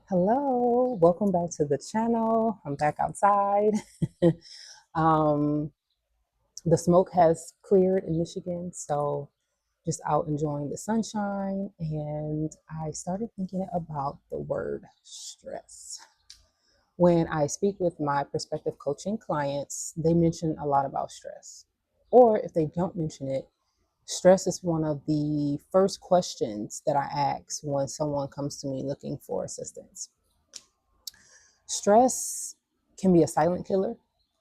Hello, welcome back to the channel. I'm back outside. um, the smoke has cleared in Michigan, so just out enjoying the sunshine. And I started thinking about the word stress. When I speak with my prospective coaching clients, they mention a lot about stress. Or if they don't mention it, stress is one of the first questions that I ask when someone comes to me looking for assistance. Stress can be a silent killer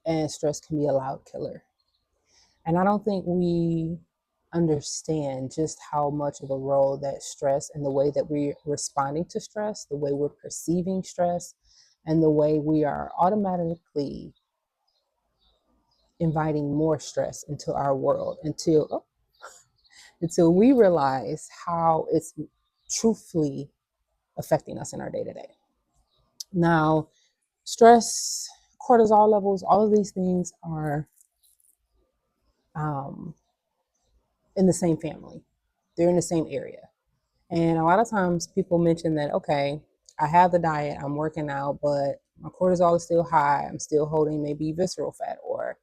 and stress can be a loud killer. And I don't think we understand just how much of a role that stress and the way that we're responding to stress, the way we're perceiving stress, and the way we are automatically inviting more stress into our world until we realize how it's truthfully affecting us in our day to day. Now, stress, cortisol levels, all of these things are um, in the same family. They're in the same area. And a lot of times people mention that, okay, I have the diet, I'm working out, but my cortisol is still high. I'm still holding maybe visceral fat, or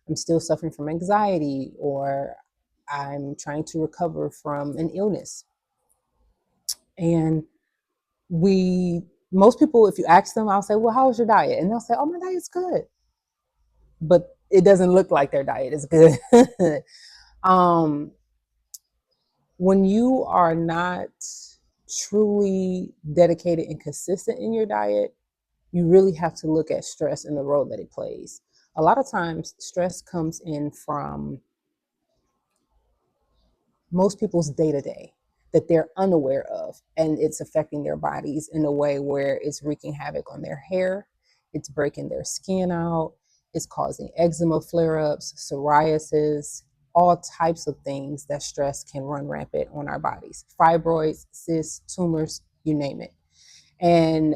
I'm still suffering from anxiety, or I'm trying to recover from an illness. And most people, if you ask them, I'll say, well, how was your diet? And they'll say, oh, my diet's good. But it doesn't look like their diet is good. um, when you are not truly dedicated and consistent in your diet, you really have to look at stress and the role that it plays. A lot of times, stress comes in from most people's day to day that they're unaware of, and it's affecting their bodies in a way where it's wreaking havoc on their hair, it's breaking their skin out, it's causing eczema flare ups, psoriasis, all types of things that stress can run rampant on our bodies, fibroids, cysts, tumors, you name it. And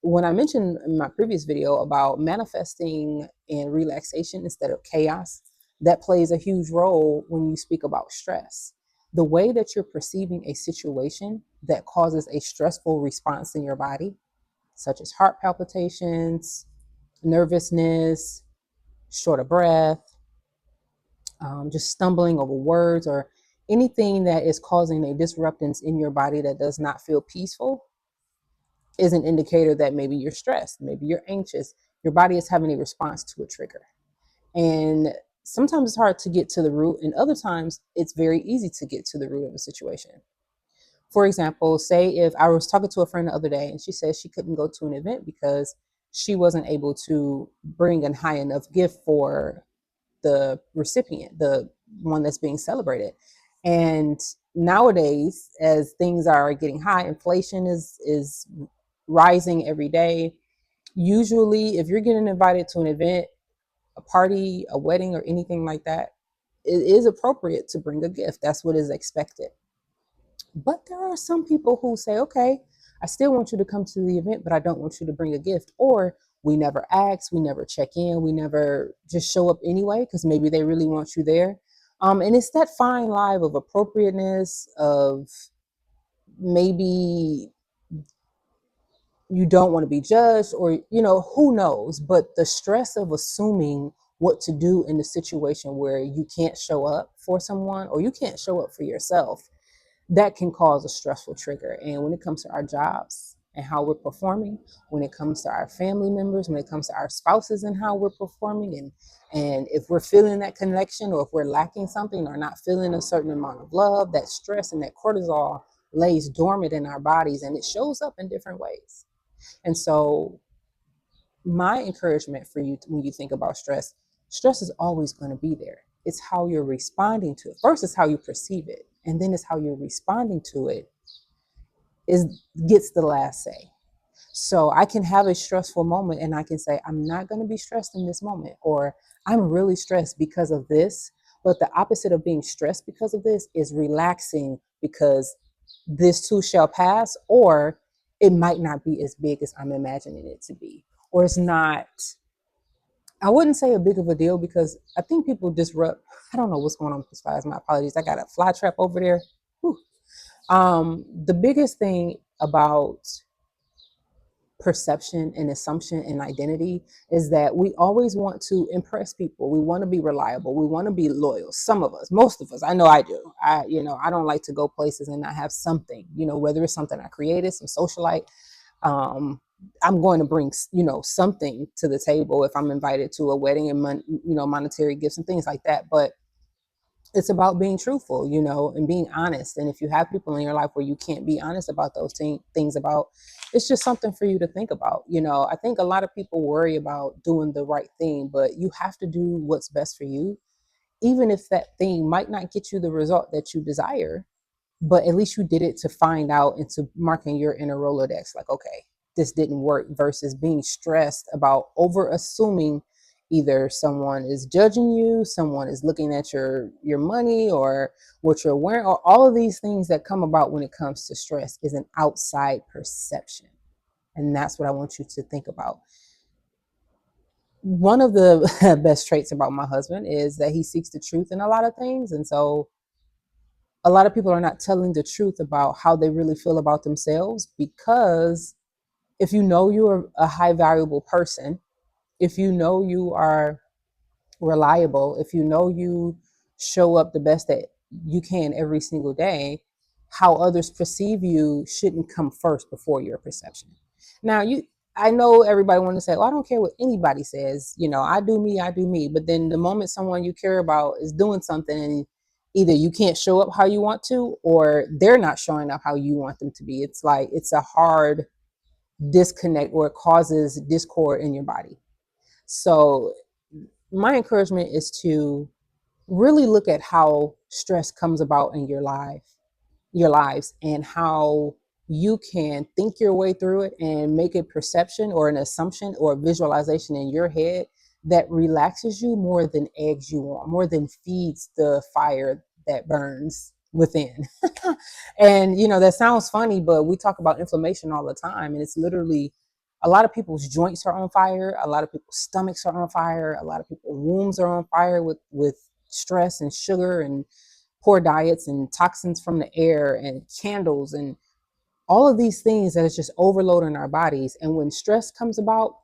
when I mentioned in my previous video about manifesting in relaxation instead of chaos, that plays a huge role when you speak about stress. The way that you're perceiving a situation that causes a stressful response in your body, such as heart palpitations, nervousness, short of breath, just stumbling over words, or anything that is causing a disruptance in your body that does not feel peaceful, is an indicator that maybe you're stressed, maybe you're anxious. Your body is having a response to a trigger. And sometimes it's hard to get to the root, and other times it's very easy to get to the root of a situation. For example, say if I was talking to a friend the other day and she said she couldn't go to an event because she wasn't able to bring a high enough gift for the recipient, the one that's being celebrated. And nowadays, as things are getting high, inflation is rising every day. Usually, if you're getting invited to an event, a party, a wedding, or anything like that, it is appropriate to bring a gift. That's what is expected. But there are some people who say, okay, I still want you to come to the event, but I don't want you to bring a gift. Or we never ask, we never check in, we never just show up anyway, because maybe they really want you there. And it's that fine line of appropriateness, of maybe you don't want to be judged, or who knows, but the stress of assuming what to do in the situation where you can't show up for someone or you can't show up for yourself, that can cause a stressful trigger. And when it comes to our jobs and how we're performing, when it comes to our family members, when it comes to our spouses and how we're performing, and if we're feeling that connection, or if we're lacking something or not feeling a certain amount of love, that stress and that cortisol lays dormant in our bodies, and it shows up in different ways. And so my encouragement for you, when you think about stress, stress is always going to be there. It's how you're responding to it. First, it's how you perceive it, and then it's how you're responding to it is gets the last say. So I can have a stressful moment and I can say, I'm not going to be stressed in this moment, or I'm really stressed because of this. But the opposite of being stressed because of this is relaxing, because this too shall pass, or it might not be as big as I'm imagining it to be, or it's not. I wouldn't say a big of a deal, because I think people disrupt. I don't know what's going on with this flies. My apologies. I got a fly trap over there. Whew. The biggest thing about perception and assumption and identity is that we always want to impress people. We want to be reliable. We want to be loyal. Some of us, most of us, I know I do. I don't like to go places and not have something, whether it's something I created, some socialite. I'm going to bring, something to the table if I'm invited to a wedding and, monetary gifts and things like that. But it's about being truthful, and being honest. And if you have people in your life where you can't be honest about those things about, it's just something for you to think about. I think a lot of people worry about doing the right thing, but you have to do what's best for you, even if that thing might not get you the result that you desire. But at least you did it to find out and to mark in your inner Rolodex, like, okay, this didn't work, versus being stressed about over assuming either someone is judging you, someone is looking at your money or what you're wearing, or all of these things that come about when it comes to stress is an outside perception. And that's what I want you to think about. One of the best traits about my husband is that he seeks the truth in a lot of things. And so a lot of people are not telling the truth about how they really feel about themselves, because if you know you're a high valuable person, if you know you are reliable, if you know you show up the best that you can every single day, how others perceive you shouldn't come first before your perception. Now, I know everybody want to say, "Well, I don't care what anybody says. I do me, I do me." But then the moment someone you care about is doing something, and either you can't show up how you want to, or they're not showing up how you want them to be, it's like it's a hard disconnect, or it causes discord in your body. So my encouragement is to really look at how stress comes about in your lives, and how you can think your way through it and make a perception or an assumption or a visualization in your head that relaxes you more than eggs you on, more than feeds the fire that burns within. And that sounds funny, but we talk about inflammation all the time, and it's literally a lot of people's joints are on fire, a lot of people's stomachs are on fire, a lot of people's wombs are on fire with stress and sugar and poor diets and toxins from the air and candles and all of these things that is just overloading our bodies. And when stress comes about,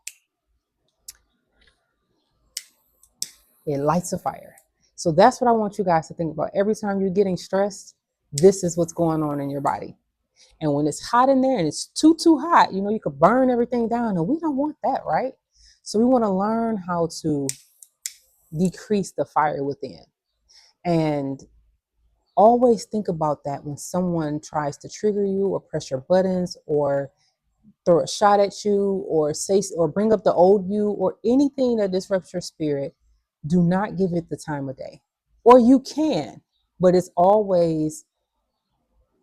it lights a fire. So that's what I want you guys to think about. Every time you're getting stressed, this is what's going on in your body. And when it's hot in there and it's too hot, you could burn everything down, and we don't want that, right? So we want to learn how to decrease the fire within. And always think about that when someone tries to trigger you or press your buttons or throw a shot at you or say or bring up the old you or anything that disrupts your spirit. Do not give it the time of day. Or you can, but it's always,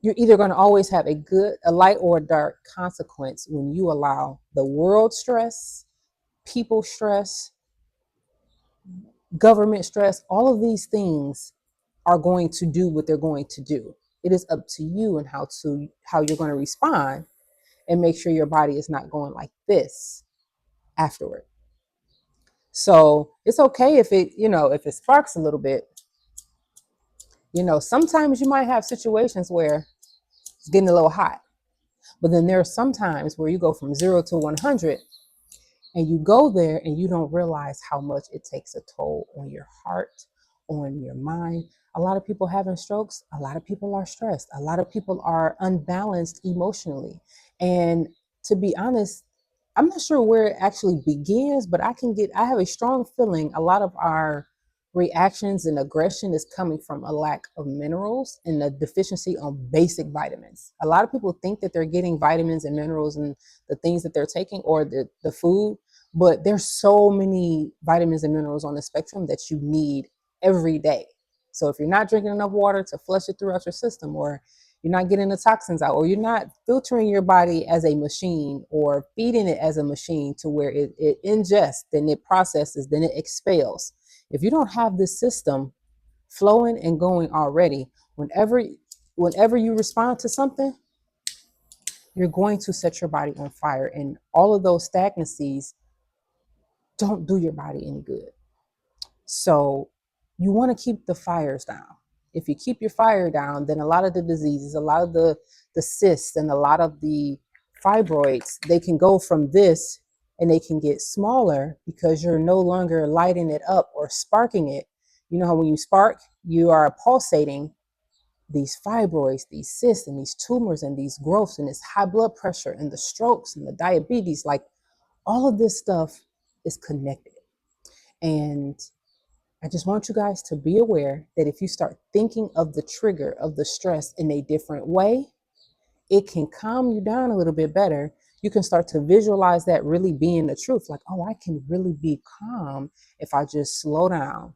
you're either going to always have a light or a dark consequence when you allow the world stress, people stress, government stress. All of these things are going to do what they're going to do. It is up to you and how you're going to respond, and make sure your body is not going like this afterward. So it's okay if it sparks a little bit. Sometimes you might have situations where it's getting a little hot, but then there are some times where you go from 0 to 100, and you go there and you don't realize how much it takes a toll on your heart, on your mind. A lot of people having strokes, a lot of people are stressed, a lot of people are unbalanced emotionally. And to be honest, I'm not sure where it actually begins, but I have a strong feeling a lot of our reactions and aggression is coming from a lack of minerals and a deficiency on basic vitamins. A lot of people think that they're getting vitamins and minerals and the things that they're taking, or the food, but there's so many vitamins and minerals on the spectrum that you need every day. So if you're not drinking enough water to flush it throughout your system, or you're not getting the toxins out, or you're not filtering your body as a machine or feeding it as a machine to where it ingests, then it processes, then it expels. If you don't have this system flowing and going already, whenever you respond to something, you're going to set your body on fire. And all of those stagnancies don't do your body any good. So you want to keep the fires down. If you keep your fire down, then a lot of the diseases, a lot of the cysts, and a lot of the fibroids, they can go from this and they can get smaller because you're no longer lighting it up or sparking it. You know how when you spark, you are pulsating these fibroids, these cysts, and these tumors, and these growths, and this high blood pressure, and the strokes, and the diabetes. Like all of this stuff is connected. And I just want you guys to be aware that if you start thinking of the trigger of the stress in a different way, it can calm you down a little bit better. You can start to visualize that really being the truth. Like, oh, I can really be calm if I just slow down,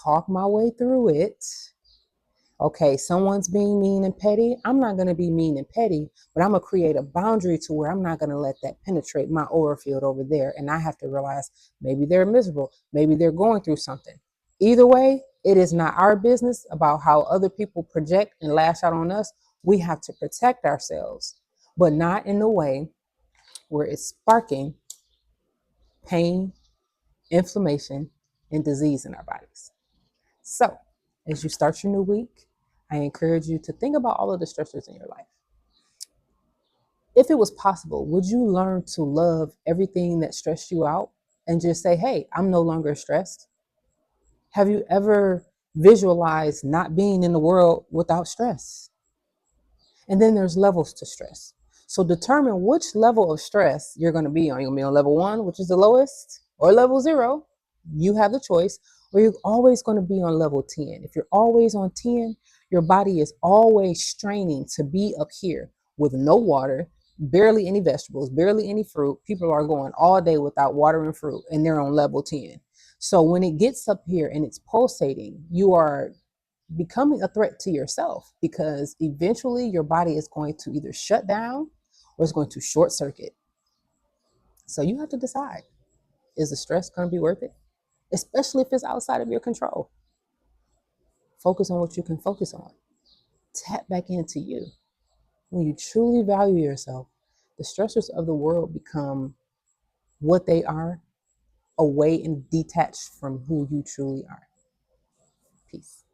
talk my way through it. Okay, someone's being mean and petty. I'm not going to be mean and petty, but I'm going to create a boundary to where I'm not going to let that penetrate my aura field over there. And I have to realize maybe they're miserable. Maybe they're going through something. Either way, it is not our business about how other people project and lash out on us. We have to protect ourselves, but not in the way where it's sparking pain, inflammation, and disease in our bodies. So, as you start your new week, I encourage you to think about all of the stressors in your life. If it was possible, would you learn to love everything that stressed you out and just say, hey, I'm no longer stressed? Have you ever visualized not being in the world without stress? And then there's levels to stress. So determine which level of stress you're going to be on. You're going to be on level 1, which is the lowest, or level 0. You have the choice. Or you're always going to be on level 10. If you're always on 10, your body is always straining to be up here with no water, barely any vegetables, barely any fruit. People are going all day without water and fruit, and they're on level 10. So when it gets up here and it's pulsating, you are becoming a threat to yourself, because eventually your body is going to either shut down or it's going to short circuit. So you have to decide, is the stress going to be worth it? Especially if it's outside of your control. Focus on what you can focus on. Tap back into you. When you truly value yourself, the stressors of the world become what they are, away and detached from who you truly are. Peace.